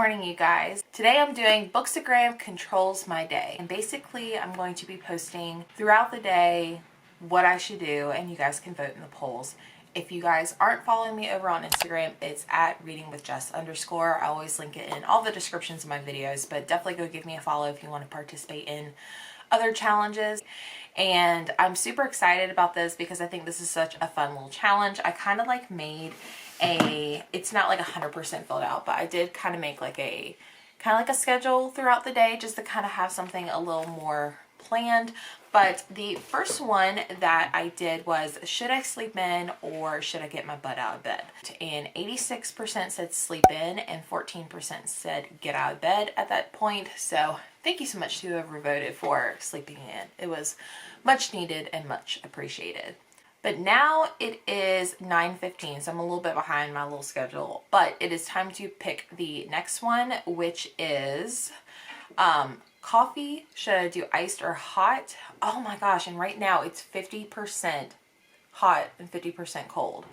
morning, you guys. Today I'm doing Bookstagram controls my day, and basically I'm going to be posting throughout the day what I should do, and you guys can vote in the polls. If you guys aren't following me over on Instagram, it's at readingwithjess_. I always link it in all the descriptions of my videos, but definitely go give me a follow if you want to participate in other challenges. And I'm super excited about this because I think this is such a fun little challenge. I kind of like made it's not like 100% filled out, but I did kind of make like a schedule throughout the day just to kind of have something a little more planned. But the first one that I did was, should I sleep in or should I get my butt out of bed? And 86% said sleep in and 14% said get out of bed at that point. So thank you so much to whoever voted for sleeping in. It was much needed and much appreciated. But now it is 9:15, so I'm a little bit behind my little schedule, but it is time to pick the next one, which is coffee. Should I do iced or hot? Oh my gosh, and right now it's 50% hot and 50% cold.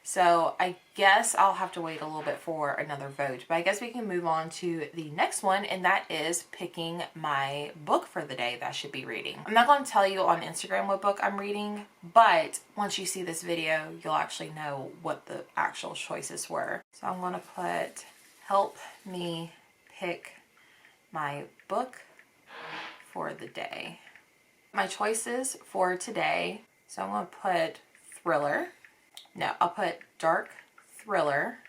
So I guess I'll have to wait a little bit for another vote, but I guess we can move on to the next one, and that is picking my book for the day that I should be reading. I'm not going to tell you on Instagram what book I'm reading, but once you see this video, you'll actually know what the actual choices were. So I'm going to put, help me pick my book for the day. My choices for today, so I'm going to put thriller. No, I'll put dark thriller,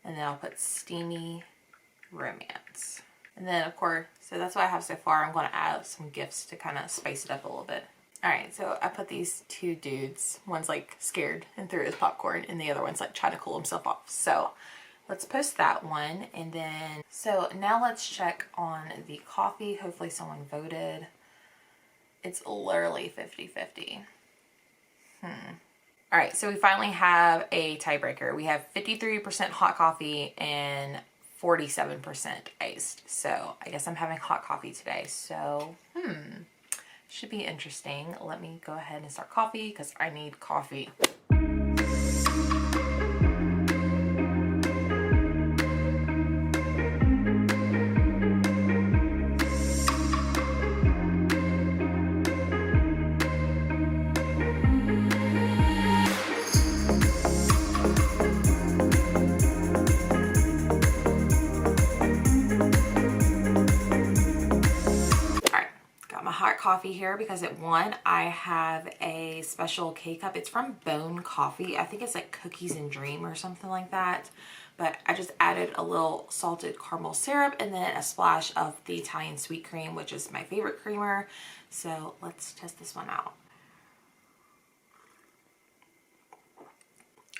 and then I'll put steamy romance. And then of course, so that's what I have so far. I'm going to add some gifts to kind of spice it up a little bit. All right, so I put these two dudes. One's like scared and threw his popcorn, and the other one's like trying to cool himself off. So let's post that one. And then, so now let's check on the coffee. Hopefully someone voted. It's literally 50-50. All right, so we finally have a tiebreaker. We have 53% hot coffee and 47% iced. So I guess I'm having hot coffee today. So, should be interesting. Let me go ahead and start coffee because I need coffee. Coffee here because it won. I have a special K-cup. It's from Bone Coffee. I think it's like Cookies and Dream or something like that. But I just added a little salted caramel syrup and then a splash of the Italian sweet cream, which is my favorite creamer. So let's test this one out.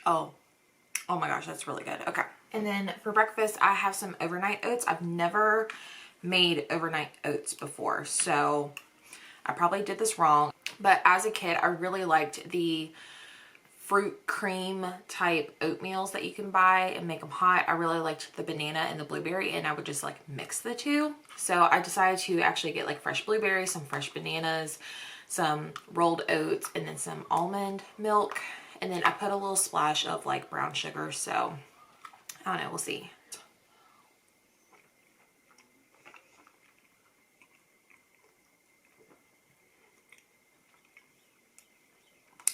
Oh my gosh, that's really good. Okay. And then for breakfast, I have some overnight oats. I've never made overnight oats before, so I probably did this wrong, but as a kid, I really liked the fruit cream type oatmeals that you can buy and make them hot. I really liked the banana and the blueberry, and I would just like mix the two. So I decided to actually get like fresh blueberries, some fresh bananas, some rolled oats, and then some almond milk. And then I put a little splash of like brown sugar. So I don't know, we'll see.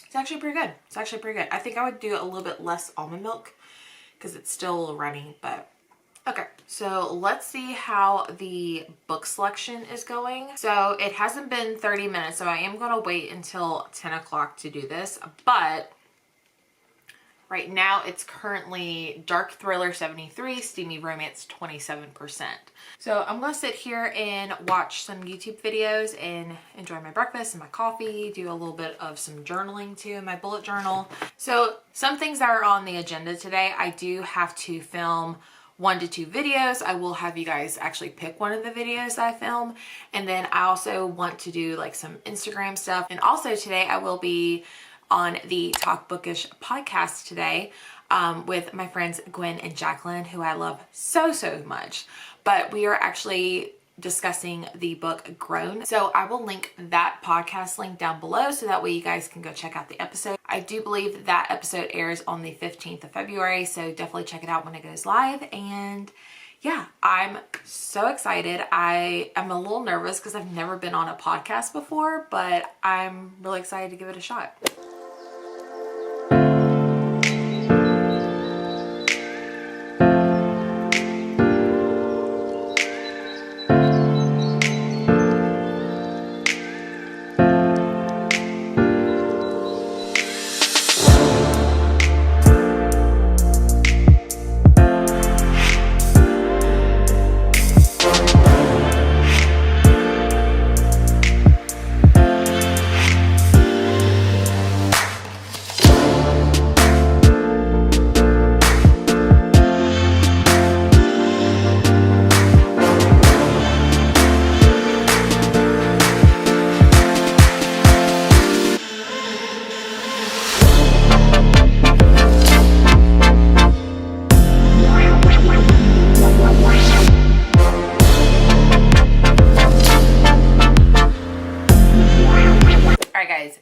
It's actually pretty good. It's actually pretty good. I think I would do a little bit less almond milk because it's still a little runny, but okay. So let's see how the book selection is going. So it hasn't been 30 minutes, so I am going to wait until 10 o'clock to do this, but right now it's currently dark thriller 73, steamy romance 27%. So I'm going to sit here and watch some YouTube videos and enjoy my breakfast and my coffee, do a little bit of some journaling too in my bullet journal. So some things that are on the agenda today, I do have to film 1 to 2 videos. I will have you guys actually pick one of the videos that I film. And then I also want to do like some Instagram stuff. And also today I will be on the Talk Bookish podcast today with my friends Gwen and Jacqueline, who I love so much. But we are actually discussing the book Grown. So I will link that podcast link down below so that way you guys can go check out the episode. I do believe that episode airs on the 15th of February, so definitely check it out when it goes live. And yeah, I'm so excited. I am a little nervous because I've never been on a podcast before, but I'm really excited to give it a shot.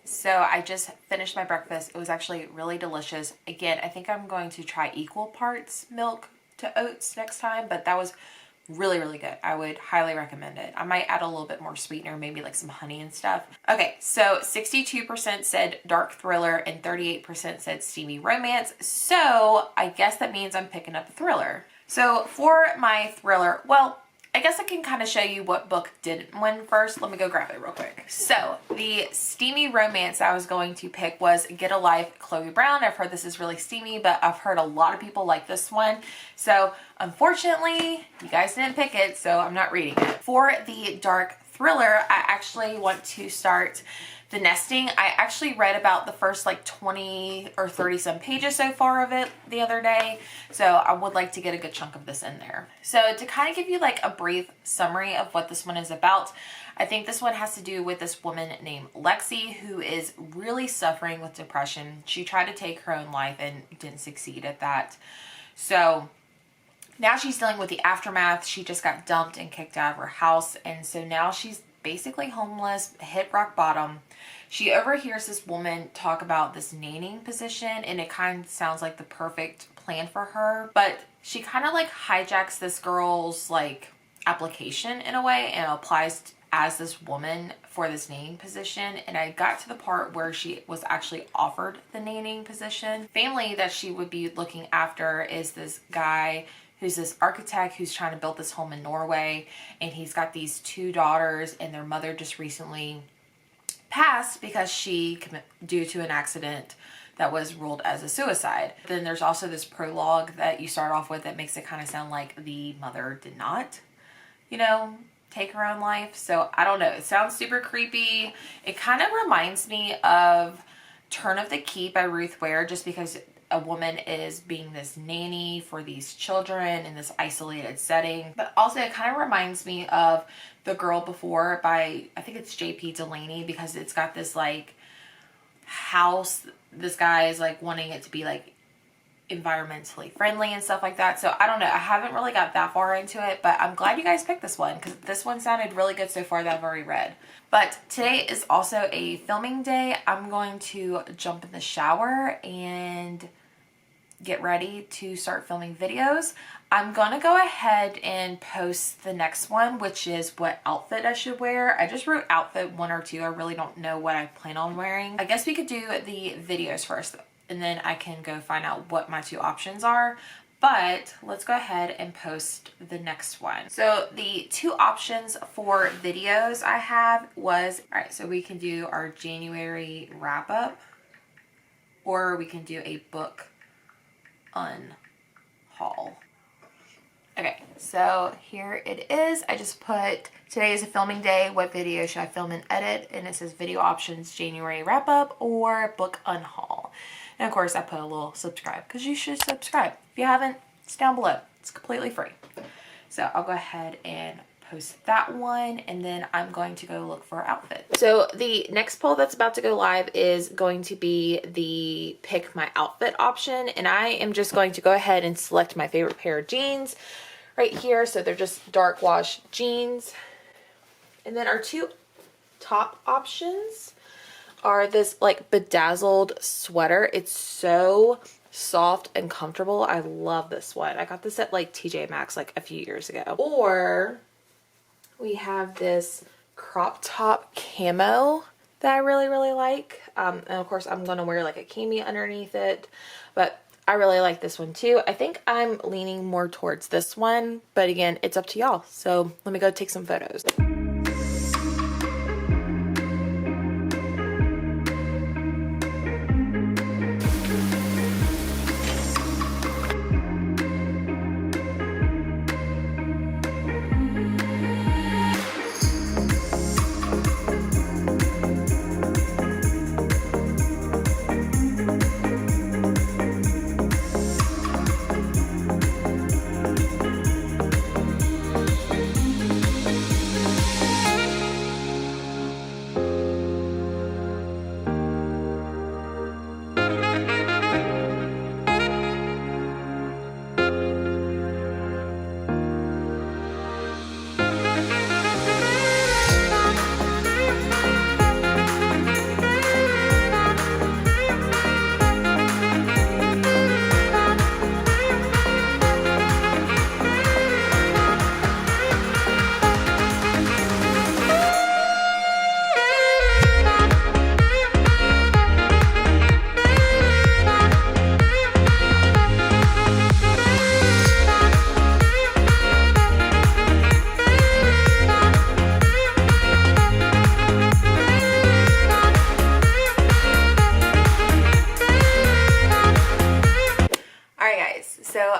So I just finished my breakfast. It was actually really delicious. Again, I think I'm going to try equal parts milk to oats next time, but that was really, really good. I would highly recommend it. I might add a little bit more sweetener, maybe like some honey and stuff. Okay, so 62% said dark thriller and 38% said steamy romance. So I guess that means I'm picking up a thriller. So for my thriller, well, I guess I can kind of show you what book didn't win first. Let me go grab it real quick. So the steamy romance I was going to pick was Get a Life, Chloe Brown. I've heard this is really steamy, but I've heard a lot of people like this one. So unfortunately, you guys didn't pick it, so I'm not reading it. For the dark thriller, I actually want to start The Nesting. I actually read about the first like 20 or 30 some pages so far of it the other day, so I would like to get a good chunk of this in there. So to kind of give you like a brief summary of what this one is about, I think this one has to do with this woman named Lexi who is really suffering with depression. She tried to take her own life and didn't succeed at that. So now she's dealing with the aftermath. She just got dumped and kicked out of her house, and so now she's basically homeless, hit rock bottom. She overhears this woman talk about this nannying position, and it kind of sounds like the perfect plan for her, but she kind of like hijacks this girl's like application in a way and applies as this woman for this nannying position. And I got to the part where she was actually offered the nannying position. Family that she would be looking after is this guy who's this architect who's trying to build this home in Norway, and he's got these 2 daughters, and their mother just recently passed because she due to an accident that was ruled as a suicide. Then there's also this prologue that you start off with that makes it kind of sound like the mother did not, you know, take her own life. So I don't know, it sounds super creepy. It kind of reminds me of Turn of the Key by Ruth Ware, just because a woman is being this nanny for these children in this isolated setting. But also it kind of reminds me of The Girl Before by, I think it's J.P. Delaney, because it's got this like house, this guy is like wanting it to be like environmentally friendly and stuff like that. So I don't know, I haven't really got that far into it, but I'm glad you guys picked this one because this one sounded really good so far that I've already read. But today is also a filming day. I'm going to jump in the shower and get ready to start filming videos. I'm gonna go ahead and post the next one, which is what outfit I should wear. I just wrote outfit 1 or 2. I really don't know what I plan on wearing. I guess we could do the videos first, and then I can go find out what my 2 options are. But let's go ahead and post the next one. So the 2 options for videos I have was, all right, so we can do our January wrap up, or we can do a book unhaul. Okay, so here it is. I just put today is a filming day. What video should I film and edit? And it says video options, January wrap up, or book unhaul. And of course I put a little subscribe because you should subscribe. If you haven't, it's down below. It's completely free. So I'll go ahead and post that one, and then I'm going to go look for an outfit. So the next poll that's about to go live is going to be the pick my outfit option, and I am just going to go ahead and select my favorite pair of jeans, right here. So they're just dark wash jeans. And then our two top options are this like bedazzled sweater. It's so soft and comfortable. I love this one. I got this at like TJ Maxx like a few years ago. Or we have this crop top camo that I really, really like. And of course I'm going to wear like a cami underneath it, but I really like this one too. I think I'm leaning more towards this one, but again, it's up to y'all. So let me go take some photos.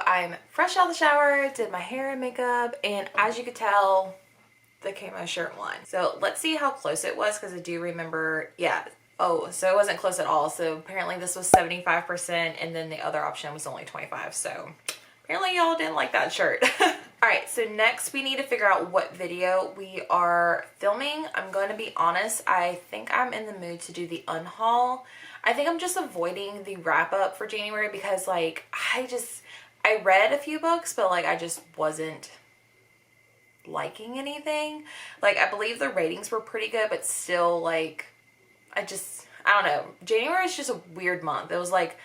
I'm fresh out of the shower, did my hair and makeup, and as you could tell, the camo shirt won. So let's see how close it was, because I do remember, yeah. Oh, so it wasn't close at all. So apparently this was 75% and then the other option was only 25. So apparently y'all didn't like that shirt. All right, so next we need to figure out what video we are filming. I'm going to be honest, I think I'm in the mood to do the unhaul. I think I'm just avoiding the wrap up for January because like I read a few books, but like I just wasn't liking anything. Like I believe the ratings were pretty good, but still like I don't know. January is just a weird month. It was like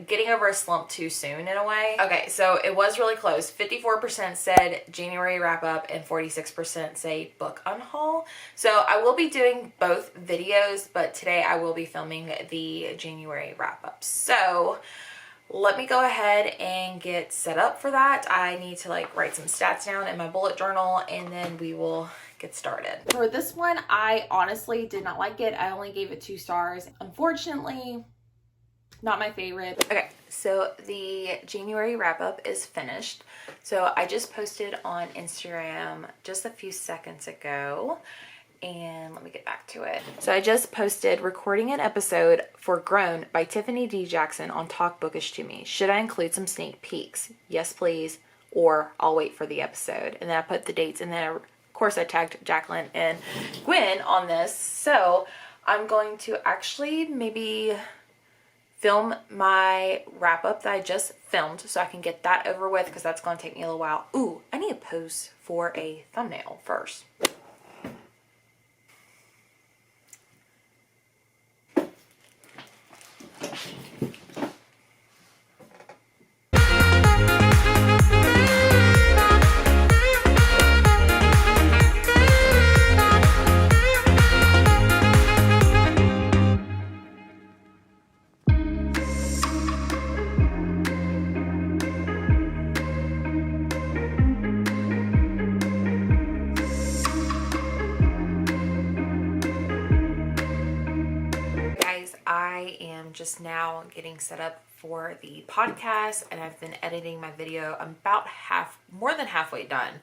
getting over a slump too soon in a way. Okay, so it was really close. 54% said January wrap up and 46% say book unhaul. So I will be doing both videos, but today I will be filming the January wrap up. So let me go ahead and get set up for that. I need to like write some stats down in my bullet journal and then we will get started. For this one, I honestly did not like it. I only gave it 2 stars. Unfortunately, not my favorite. Okay, so the January wrap up is finished. So I just posted on Instagram just a few seconds ago. And let me get back to it. So I just posted recording an episode for Grown by Tiffany D. Jackson on Talk Bookish to Me. Should I include some sneak peeks? Yes, please. Or I'll wait for the episode. And then I put the dates. And then, of course, I tagged Jacqueline and Gwen on this. So I'm going to actually maybe film my wrap up that I just filmed so I can get that over with because that's going to take me a little while. Ooh, I need to pose for a thumbnail first. I am just now getting set up for the podcast and I've been editing my video. I'm about more than halfway done.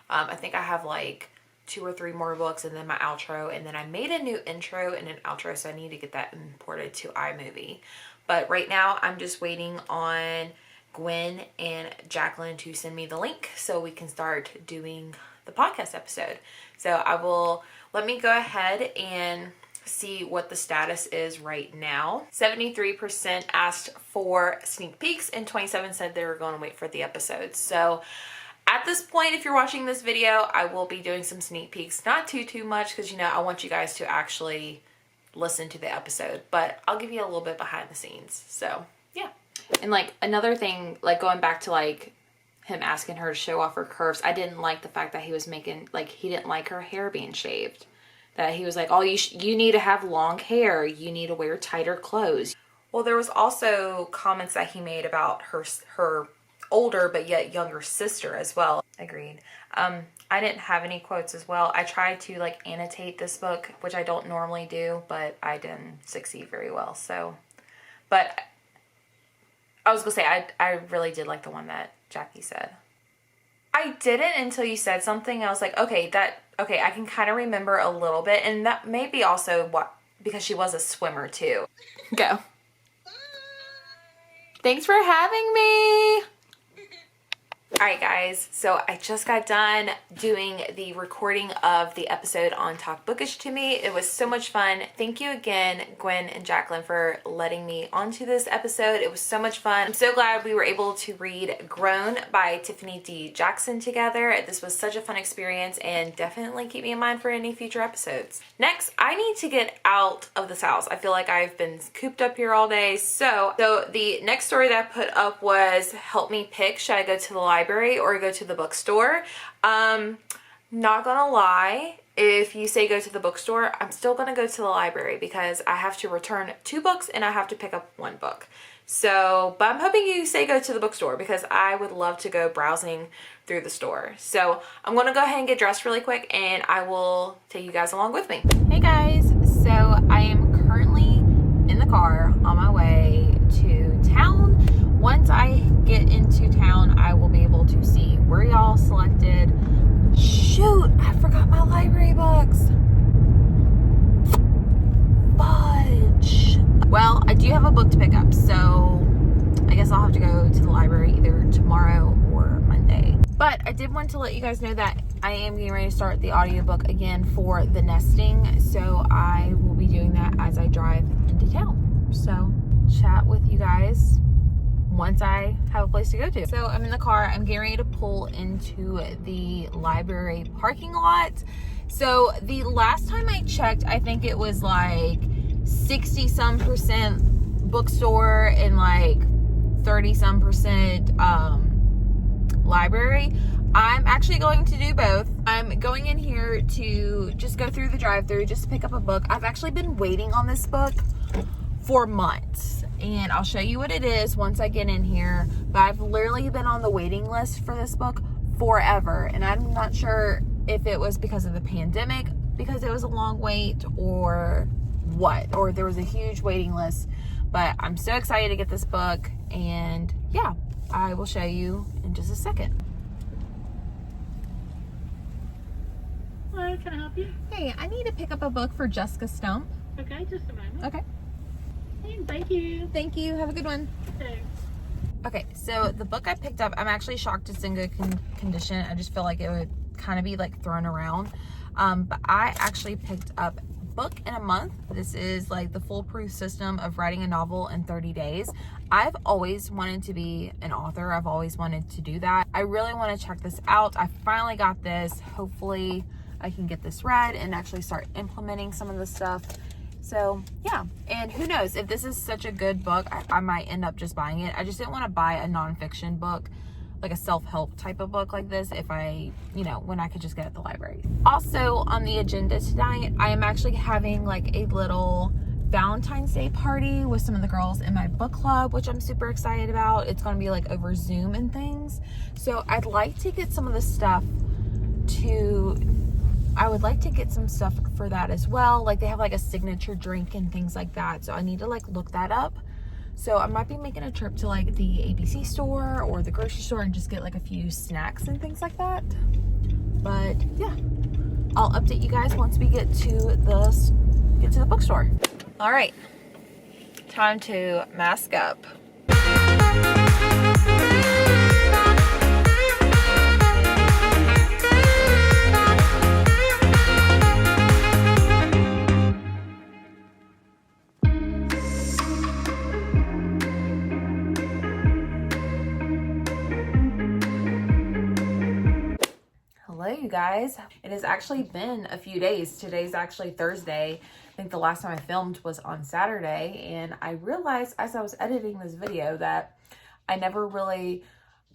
I think I have like 2 or 3 more books and then my outro, and then I made a new intro and an outro, so I need to get that imported to iMovie. But right now I'm just waiting on Gwen and Jacqueline to send me the link so we can start doing the podcast episode. So let me go ahead and see what the status is right now. 73% asked for sneak peeks and 27% said they were going to wait for the episode. So At this point, if you're watching this video, I will be doing some sneak peeks. Not too much, because, you know, I want you guys to actually listen to the episode. But I'll give you a little bit behind the scenes. So, yeah. And, like, another thing, like, going back to, like, him asking her to show off her curves, I didn't like the fact that he was making, like, he didn't like her hair being shaved. That he was like, oh, you need to have long hair. You need to wear tighter clothes. Well, there was also comments that he made about her older but yet younger sister as well. Agreed. I didn't have any quotes as well. I tried to like annotate this book, which I don't normally do, but I didn't succeed very well. So, but I was gonna say I really did like the one that Jackie said. I didn't until you said something. I was like, okay, I can kind of remember a little bit, and that may be also what, because she was a swimmer too. Go. Thanks for having me. Alright guys, so I just got done doing the recording of the episode on Talk Bookish to Me. It was so much fun. Thank you again, Gwen and Jacqueline, for letting me onto this episode. It was so much fun. I'm so glad we were able to read Grown by Tiffany D. Jackson together. This was such a fun experience, and definitely keep me in mind for any future episodes. Next, I need to get out of this house. I feel like I've been cooped up here all day. So the next story that I put up was help me pick, should I go to the library or go to the bookstore? Not gonna lie, if you say go to the bookstore, I'm still gonna go to the library because I have to return 2 books and I have to pick up 1 book. So, but I'm hoping you say go to the bookstore because I would love to go browsing through the store. So I'm gonna go ahead and get dressed really quick and I will take you guys along with me. Hey guys, so I am currently in the car on my way to town. Once I get into town, I will be able to see where y'all selected. Shoot, I forgot my library books. Fudge. Well, I do have a book to pick up, so I guess I'll have to go to the library either tomorrow or Monday. But I did want to let you guys know that I am getting ready to start the audiobook again for The Nesting, so I will be doing that as I drive into town. So, chat with you guys once I have a place to go to. So I'm in the car. I'm getting ready to pull into the library parking lot. So the last time I checked, I think it was like 60-some% bookstore and like 30-some% library. I'm actually going to do both. I'm going in here to just go through the drive-thru just to pick up a book. I've actually been waiting on this book for months, and I'll show you what it is once I get in here. But I've literally been on the waiting list for this book forever, and I'm not sure if it was because of the pandemic, because it was a long wait, or what, or there was a huge waiting list. But I'm so excited to get this book, and yeah, I will show you in just a second. Hello, can I help you? Hey, I need to pick up a book for Jessica Stump. Okay, just a moment. Okay. Thank you. Thank you. Have a good one. Thanks. Okay, so the book I picked up, I'm actually shocked it's in good condition. I just feel like it would kind of be like thrown around. But I actually picked up Book in a Month. This is like the foolproof system of writing a novel in 30 days. I've always wanted to be an author. I've always wanted to do that. I really want to check this out. I finally got this. Hopefully I can get this read and actually start implementing some of the stuff. So yeah, and who knows, if this is such a good book, I might end up just buying it. I just didn't want to buy a nonfiction book, like a self-help type of book like this, if when I could just get it at the library. Also on the agenda tonight, I am actually having like a little Valentine's Day party with some of the girls in my book club, which I'm super excited about. It's going to be like over Zoom and things. So I would like to get some stuff for that as well. Like they have like a signature drink and things like that. So I need to like look that up. So I might be making a trip to like the ABC store or the grocery store and just get like a few snacks and things like that. But yeah, I'll update you guys once we get to the bookstore. All right, time to mask up. Hello, you guys. It has actually been a few days. Today's actually Thursday. I think the last time I filmed was on Saturday, and I realized as I was editing this video that I never really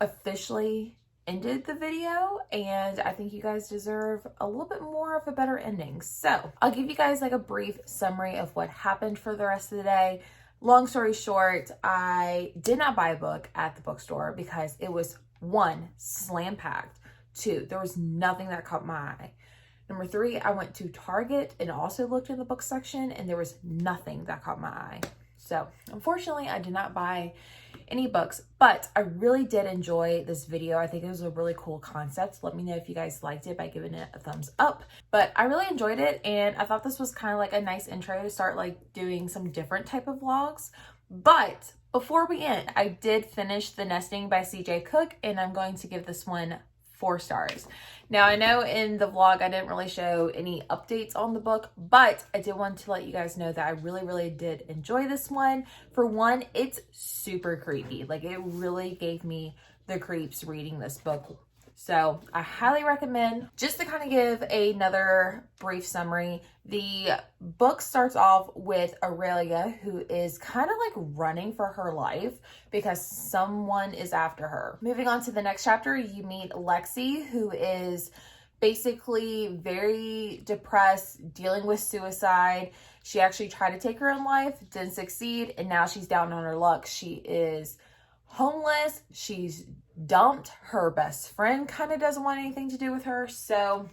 officially ended the video, and I think you guys deserve a little bit more of a better ending. So I'll give you guys like a brief summary of what happened for the rest of the day. Long story short, I did not buy a book at the bookstore because it was 1, slam packed. 2, there was nothing that caught my eye. Number 3, I went to Target and also looked in the book section and there was nothing that caught my eye. So unfortunately, I did not buy any books, but I really did enjoy this video. I think it was a really cool concept. Let me know if you guys liked it by giving it a thumbs up. But I really enjoyed it, and I thought this was kind of like a nice intro to start like doing some different type of vlogs. But before we end, I did finish The Nesting by CJ Cook, and I'm going to give this one 4 stars. Now, I know in the vlog I didn't really show any updates on the book, but I did want to let you guys know that I really did enjoy this one. For one, it's super creepy. Like, it really gave me the creeps reading this book. So I highly recommend. Just to kind of give another brief summary, the book starts off with Aurelia, who is kind of like running for her life because someone is after her. Moving on to the next chapter, you meet Lexi, who is basically very depressed, dealing with suicide. She actually tried to take her own life, didn't succeed, and now she's down on her luck. She is homeless. She's dumped. Her best friend kind of doesn't want anything to do with her, so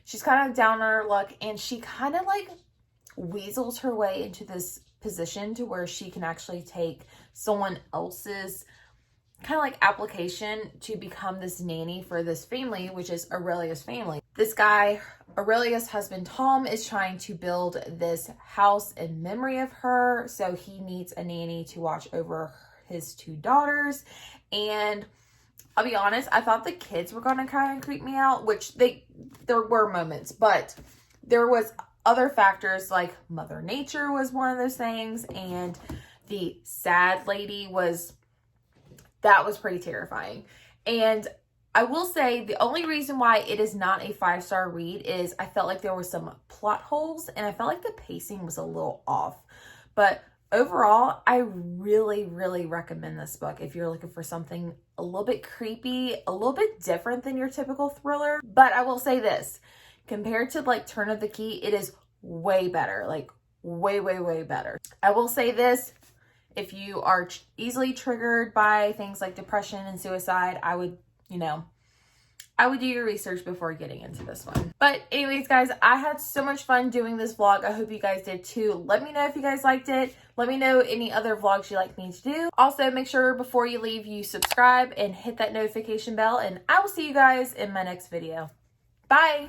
she's kind of down on her luck, and she kind of like weasels her way into this position to where she can actually take someone else's kind of like application to become this nanny for this family, which is Aurelia's family. This guy, Aurelia's husband Tom, is trying to build this house in memory of her, so he needs a nanny to watch over his 2 daughters. And I'll be honest, I thought the kids were going to kind of creep me out, which there were moments, but there was other factors like Mother Nature was one of those things, and the sad lady was pretty terrifying. And I will say the only reason why it is not a 5-star read is I felt like there were some plot holes and I felt like the pacing was a little off. But overall, I really recommend this book if you're looking for something a little bit creepy, a little bit different than your typical thriller. But I will say this, compared to like Turn of the Key, it is way better, like way better. I will say this, if you are easily triggered by things like depression and suicide, I would do your research before getting into this one. But anyways, guys, I had so much fun doing this vlog. I hope you guys did too. Let me know if you guys liked it. Let me know any other vlogs you'd like me to do. Also, make sure before you leave, you subscribe and hit that notification bell. And I will see you guys in my next video. Bye!